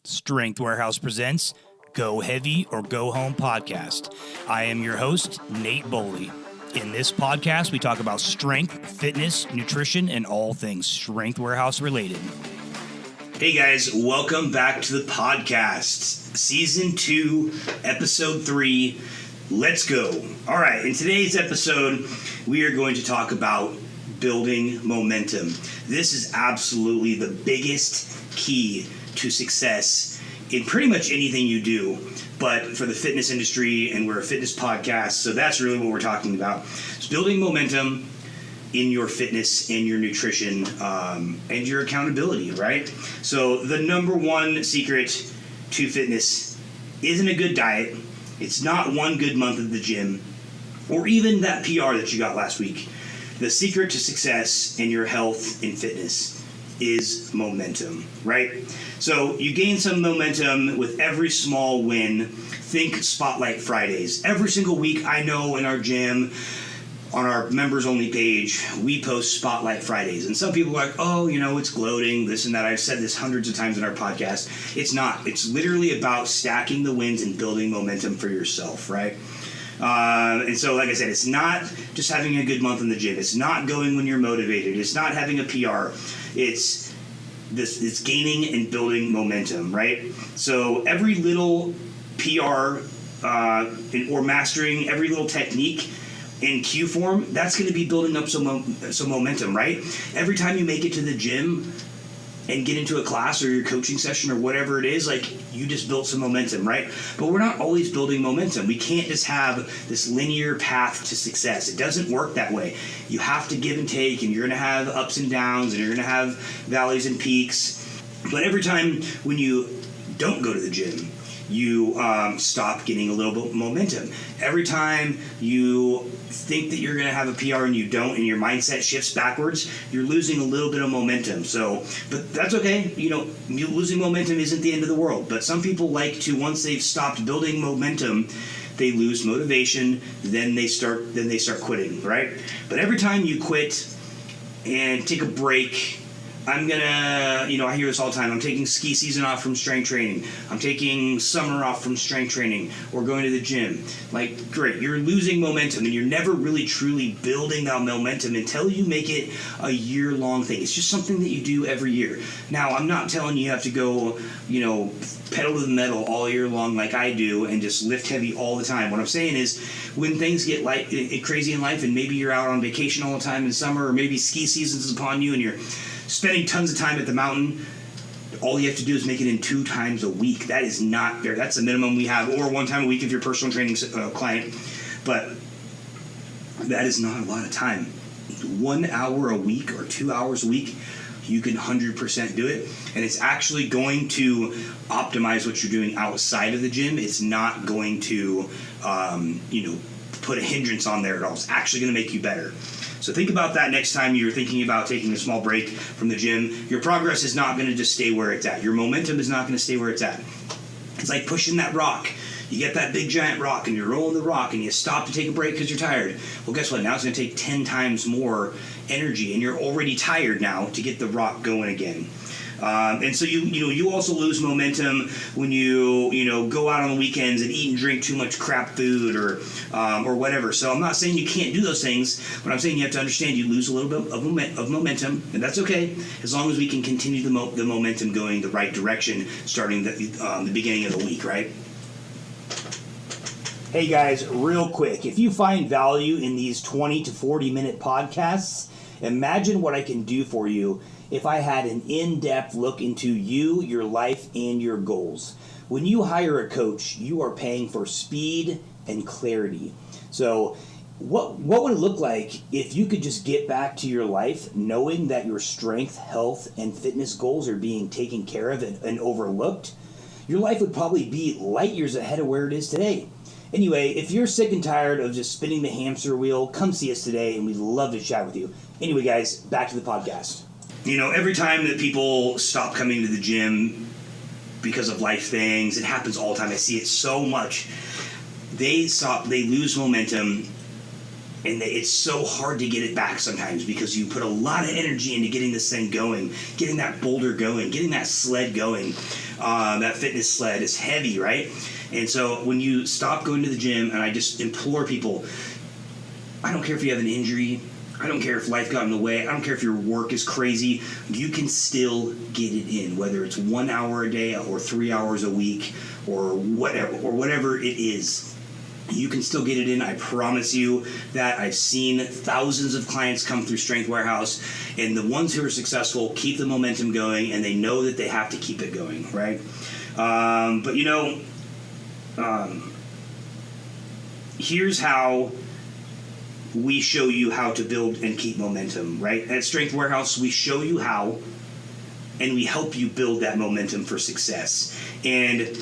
Strength Warehouse presents Go Heavy or Go Home podcast. I am your host, Nate Boley. In this podcast, we talk about strength, fitness, nutrition, and all things Strength Warehouse related. Hey guys, welcome back to the podcast. Season 2, Episode 3. Let's go. All right, in today's episode, we are going to talk about building momentum. This is absolutely the biggest key to success in pretty much anything you do, but for the fitness industry, and we're a fitness podcast, so that's really what we're talking about. It's building momentum in your fitness and your nutrition and your accountability, right? So the number one secret to fitness isn't a good diet. It's not one good month at the gym, or even that PR that you got last week. The secret to success in your health and fitness is momentum, right? So you gain some momentum with every small win. Think Spotlight Fridays. Every single week, I know in our gym, on our members only page, we post Spotlight Fridays. And some people are like, oh, you know, it's gloating, this and that. I've said this hundreds of times in our podcast. It's not. It's literally about stacking the wins and building momentum for yourself, right? And so, like I said, it's not just having a good month in the gym. It's not going when you're motivated. It's not having a PR. It's gaining and building momentum, right? So every little PR or mastering every little technique in Q form, that's going to be building up some momentum, right? Every time you make it to the gym and get into a class or your coaching session or whatever it is, like, you just built some momentum, right? But we're not always building momentum. We can't just have this linear path to success. It doesn't work that way. You have to give and take, and you're going to have ups and downs, and you're going to have valleys and peaks. But every time when you don't go to the gym, you stop getting a little bit of momentum. Every time you think that you're going to have a PR and you don't, and your mindset shifts backwards, you're losing a little bit of momentum. So, but that's okay. You know, losing momentum isn't the end of the world. But some people like to, once they've stopped building momentum, they lose motivation. Then they start quitting, right? But every time you quit and take a break, I'm gonna, I hear this all the time. I'm taking ski season off from strength training. I'm taking summer off from strength training or going to the gym. Like, great, you're losing momentum, and you're never really truly building that momentum until you make it a year-long thing. It's just something that you do every year. Now, I'm not telling you have to go, pedal to the metal all year long like I do and just lift heavy all the time. What I'm saying is, when things get crazy in life, and maybe you're out on vacation all the time in summer, or maybe ski season is upon you and you're spending tons of time at the mountain, all you have to do is make it in 2 times a week. That is not fair. That's the minimum we have, or 1 time a week if you're a personal training client. But that is not a lot of time. 1 hour a week or 2 hours a week, you can 100% do it. And it's actually going to optimize what you're doing outside of the gym. It's not going to, put a hindrance on there at all. It's actually going to make you better. So think about that next time you're thinking about taking a small break from the gym. Your progress is not going to just stay where it's at. Your momentum is not going to stay where it's at. It's like pushing that rock. You get that big giant rock and you're rolling the rock and you stop to take a break because you're tired. Well, guess what? Now it's going to take 10 times more energy, and you're already tired now to get the rock going again. And so you also lose momentum when you go out on the weekends and eat and drink too much crap food or whatever. So I'm not saying you can't do those things, but I'm saying you have to understand you lose a little bit of momentum, and that's okay as long as we can continue the momentum going the right direction starting the beginning of the week, right? Hey guys, real quick, if you find value in these 20 to 40 minute podcasts, imagine what I can do for you if I had an in-depth look into you, your life, and your goals. When you hire a coach, you are paying for speed and clarity. So what would it look like if you could just get back to your life knowing that your strength, health, and fitness goals are being taken care of and overlooked? Your life would probably be light years ahead of where it is today. Anyway, if you're sick and tired of just spinning the hamster wheel, come see us today, and we'd love to chat with you. Anyway, guys, back to the podcast. Every time that people stop coming to the gym because of life things, it happens all the time. I see it so much. They lose momentum, And it's so hard to get it back sometimes because you put a lot of energy into getting this thing going, getting that boulder going, getting that sled going. That fitness sled is heavy, right? And so when you stop going to the gym, and I just implore people, I don't care if you have an injury, I don't care if life got in the way, I don't care if your work is crazy, you can still get it in, whether it's 1 hour a day or 3 hours a week or whatever it is. You can still get it in. I promise you that. I've seen thousands of clients come through Strength Warehouse, and the ones who are successful keep the momentum going, and they know that they have to keep it going, right? But here's how we show you how to build and keep momentum, right? At Strength Warehouse, we show you how, and we help you build that momentum for success. And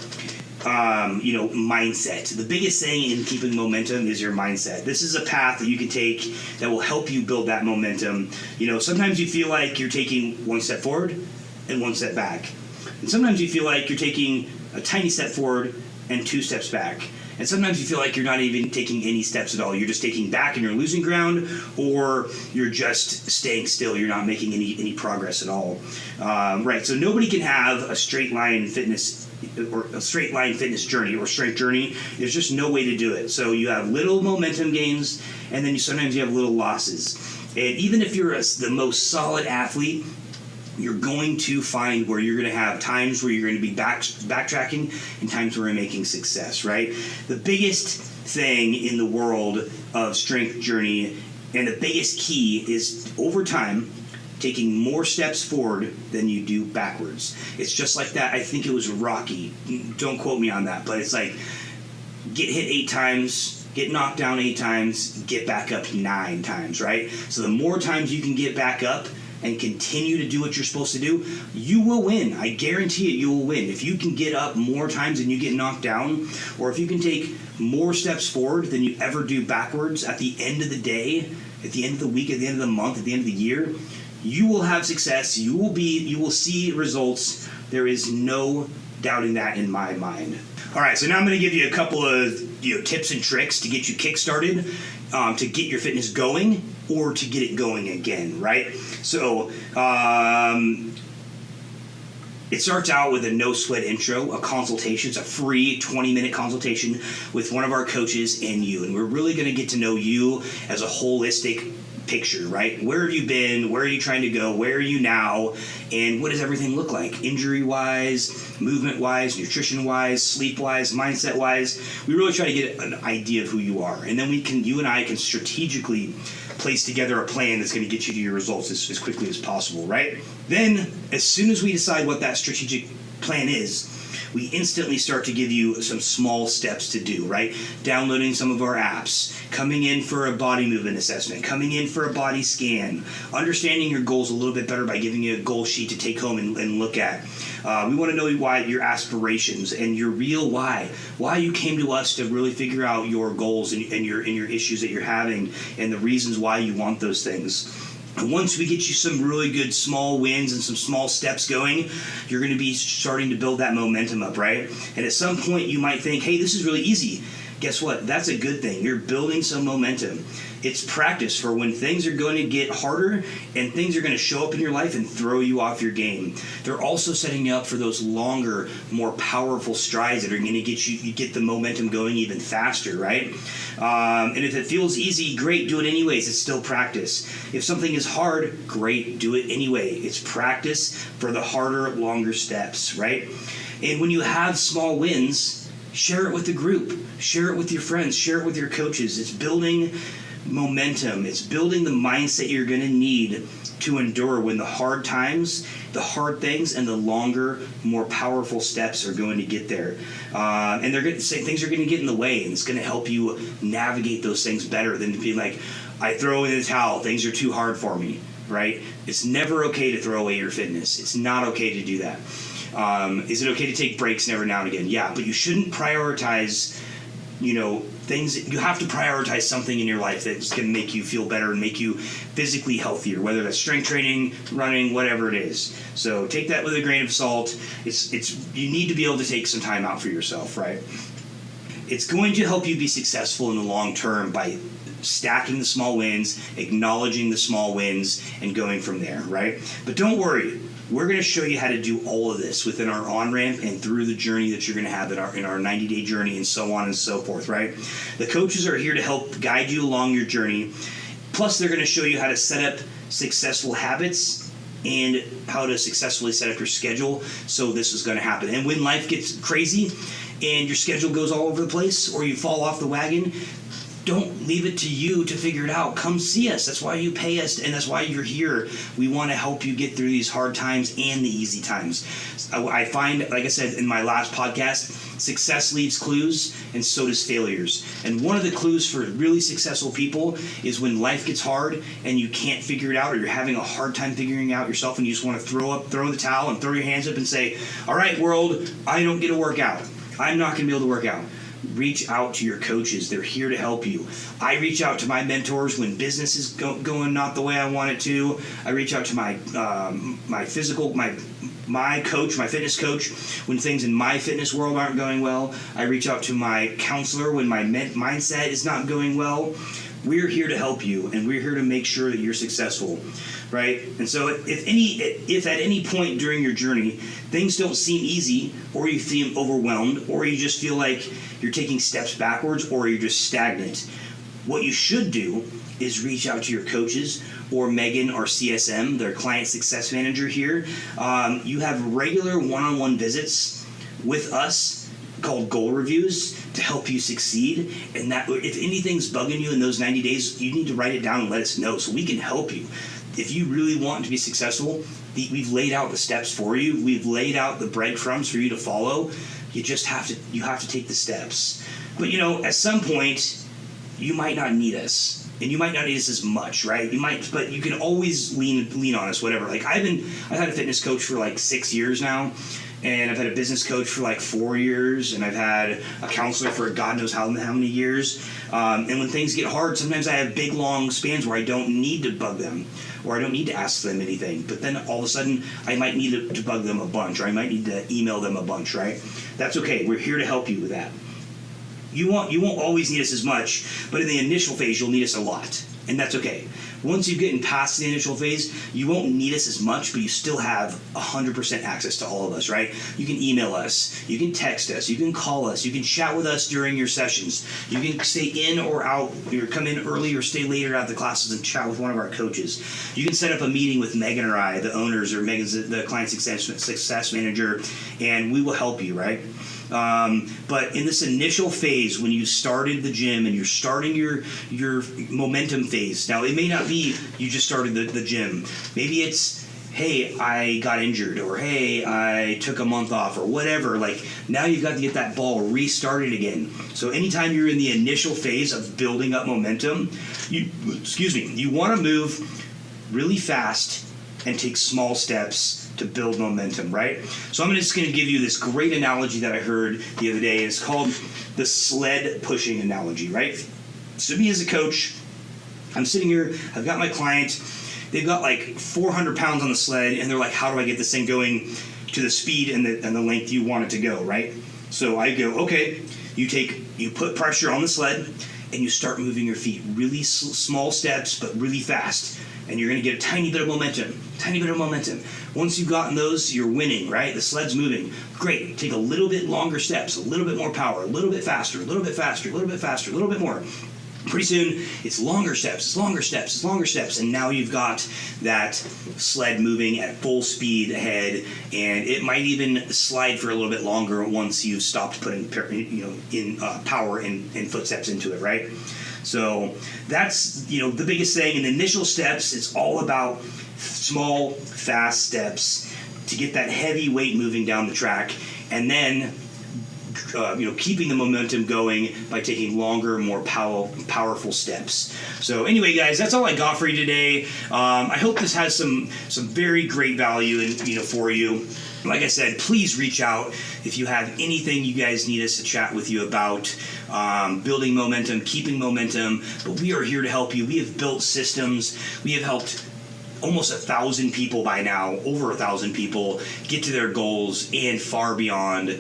mindset. The biggest thing in keeping momentum is your mindset. This is a path that you can take that will help you build that momentum. Sometimes you feel like you're taking 1 step forward and 1 step back. And sometimes you feel like you're taking a tiny step forward and 2 steps back. And sometimes you feel like you're not even taking any steps at all. You're just taking back and you're losing ground, or you're just staying still. You're not making any progress at all. Right. So nobody can have a straight line fitness journey or strength journey. There's just no way to do it. So you have little momentum gains, and then sometimes you have little losses. And even if you're the most solid athlete, you're going to find where you're going to have times where you're going to be backtracking and times where you're making success, right? The biggest thing in the world of strength journey, and the biggest key, is over time taking more steps forward than you do backwards. It's just like that. I think it was Rocky. Don't quote me on that, but it's like get hit 8 times, get knocked down 8 times, get back up 9 times, right? So the more times you can get back up and continue to do what you're supposed to do, you will win. I guarantee it, you will win. If you can get up more times than you get knocked down, or if you can take more steps forward than you ever do backwards, at the end of the day, at the end of the week, at the end of the month, at the end of the year, you will have success. You will see results. There is no doubting that in my mind. All right, so now I'm going to give you a couple of tips and tricks to get you kick-started, to get your fitness going, or to get it going again, right? So it starts out with a no-sweat intro, a consultation. It's a free 20-minute consultation with one of our coaches and you. And we're really going to get to know you as a holistic picture, right? Where have you been? Where are you trying to go? Where are you now? And what does everything look like? Injury-wise, movement-wise, nutrition-wise, sleep-wise, mindset-wise. We really try to get an idea of who you are. And then you and I can strategically place together a plan that's going to get you to your results as quickly as possible, right? Then, as soon as we decide what that strategic plan is, we instantly start to give you some small steps to do, right? Downloading some of our apps, coming in for a body movement assessment, coming in for a body scan, understanding your goals a little bit better by giving you a goal sheet to take home and look at. We want to know why your aspirations and your real why you came to us to really figure out your goals and your issues that you're having and the reasons why you want those things. And once we get you some really good small wins and some small steps going, you're going to be starting to build that momentum up, right? And at some point you might think, hey, this is really easy. Guess what? That's a good thing. You're building some momentum. It's practice for when things are going to get harder and things are going to show up in your life and throw you off your game. They're also setting you up for those longer, more powerful strides that are going to get the momentum going even faster, right? And if it feels easy, great, do it anyways. It's still practice. If something is hard, great, do it anyway. It's practice for the harder, longer steps, right? And when you have small wins, share it with the group. Share it with your friends. Share it with your coaches. It's building momentum. It's building the mindset you're going to need to endure when the hard times, the hard things, and the longer, more powerful steps are going to get there. And they're going to say things are going to get in the way, and it's going to help you navigate those things better than to be like, I throw in the towel, things are too hard for me, right? It's never okay to throw away your fitness. It's not okay to do that. Is it okay to take breaks every now and again? Yeah, but you shouldn't prioritize, things. You have to prioritize something in your life that's going to make you feel better and make you physically healthier, whether that's strength training, running, whatever it is. So take that with a grain of salt. You need to be able to take some time out for yourself, right? It's going to help you be successful in the long term by stacking the small wins, acknowledging the small wins, and going from there, right? But don't worry. We're going to show you how to do all of this within our on-ramp and through the journey that you're going to have in our 90-day journey, and so on and so forth, right? The coaches are here to help guide you along your journey. Plus, they're going to show you how to set up successful habits and how to successfully set up your schedule so this is going to happen. And when life gets crazy and your schedule goes all over the place or you fall off the wagon, don't leave it to you to figure it out. Come see us. That's why you pay us, and that's why you're here. We want to help you get through these hard times and the easy times. I find, like I said in my last podcast, success leaves clues, and so does failures. And one of the clues for really successful people is when life gets hard and you can't figure it out, or you're having a hard time figuring out yourself, and you just want to throw the towel and throw your hands up and say, all right, world, I don't get to work out. I'm not going to be able to work out. Reach out to your coaches. They're here to help you. I reach out to my mentors when business is going not the way I want it to. I reach out to my coach, my fitness coach, when things in my fitness world aren't going well. I reach out to my counselor when my mindset is not going well. We're here to help you, and we're here to make sure that you're successful, right? And so if at any point during your journey things don't seem easy, or you feel overwhelmed, or you just feel like you're taking steps backwards, or you're just stagnant, what you should do is reach out to your coaches, or Megan, our CSM, their client success manager here. You have regular one-on-one visits with us called goal reviews to help you succeed. And that if anything's bugging you in those 90 days, you need to write it down and let us know so we can help you. If you really want to be successful, we've laid out the steps for you. We've laid out the breadcrumbs for you to follow. You have to take the steps. But at some point, you might not need us. And you might not need us as much, right? But you can always lean on us, whatever. Like I've had a fitness coach for like 6 years now, and I've had a business coach for like 4 years, and I've had a counselor for God knows how many years. And when things get hard, sometimes I have big, long spans where I don't need to bug them, or I don't need to ask them anything. But then all of a sudden, I might need to bug them a bunch, or I might need to email them a bunch, right? That's okay. We're here to help you with that. You won't always need us as much, but in the initial phase, you'll need us a lot, and that's okay. Once you get past the initial phase, you won't need us as much, but you still have 100% access to all of us, right? You can email us, you can text us, you can call us, you can chat with us during your sessions, you can stay in or out, or come in early or stay later out of the classes and chat with one of our coaches. You can set up a meeting with Megan or I, the owners, or Megan's the client success manager, and we will help you, right? But in this initial phase, when you started the gym and you're starting your momentum phase, now it may not be you just started the gym. Maybe it's, hey, I got injured, or hey, I took a month off, or whatever. Like now you've got to get that ball restarted again. So anytime you're in the initial phase of building up momentum, you want to move really fast and take small steps to build momentum, right? So I'm just going to give you this great analogy that I heard the other day. It's called the sled pushing analogy, right? So me as a coach, I'm sitting here, I've got my client, they've got like 400 pounds on the sled, and they're like, how do I get this thing going to the speed and the length you want it to go, right? So I go, okay, you put pressure on the sled, and you start moving your feet really small steps, but really fast. And you're going to get a tiny bit of momentum. Once you've gotten those, you're winning, right? The sled's moving. Great. Take a little bit longer steps, a little bit more power, a little bit faster, a little bit faster, a little bit faster, a little bit more. Pretty soon, it's longer steps, and now you've got that sled moving at full speed ahead, and it might even slide for a little bit longer once you've stopped putting power and footsteps into it, right? So that's the biggest thing. In the initial steps, it's all about small, fast steps to get that heavy weight moving down the track, and then keeping the momentum going by taking longer, more powerful steps. So anyway, guys, that's all I got for you today. I hope this has some very great value for you. Like I said, please reach out if you have anything you guys need us to chat with you about. Building momentum, keeping momentum, but we are here to help you. We have built systems. We have helped almost 1,000 people by now, over 1,000 people, get to their goals and far beyond,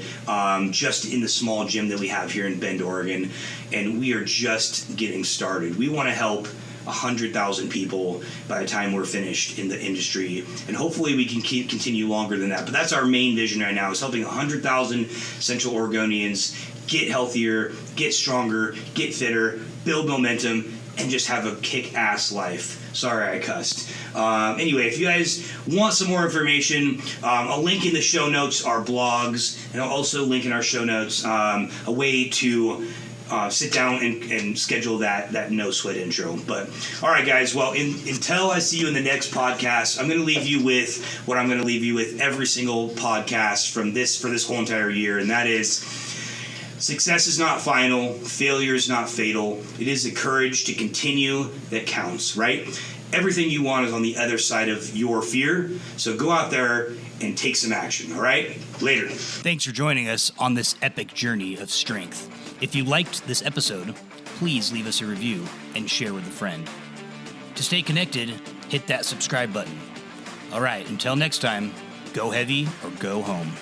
just in the small gym that we have here in Bend, Oregon. And we are just getting started. We want to help 100,000 people by the time we're finished in the industry, and hopefully we can continue longer than that. But that's our main vision right now, is helping 100,000 Central Oregonians get healthier, get stronger, get fitter, build momentum, and just have a kick-ass life. Sorry I cussed. Anyway, if you guys want some more information, I'll link in the show notes our blogs, and I'll also link in our show notes a way to sit down and schedule that no sweat intro. But all right, guys. Well, until I see you in the next podcast, I'm going to leave you with what I'm going to leave you with every single podcast for this whole entire year, and that is: success is not final. Failure is not fatal. It is the courage to continue that counts. Right? Everything you want is on the other side of your fear. So go out there and take some action. All right? Later. Thanks for joining us on this epic journey of strength. If you liked this episode, please leave us a review and share with a friend. To stay connected, hit that subscribe button. All right, until next time, go heavy or go home.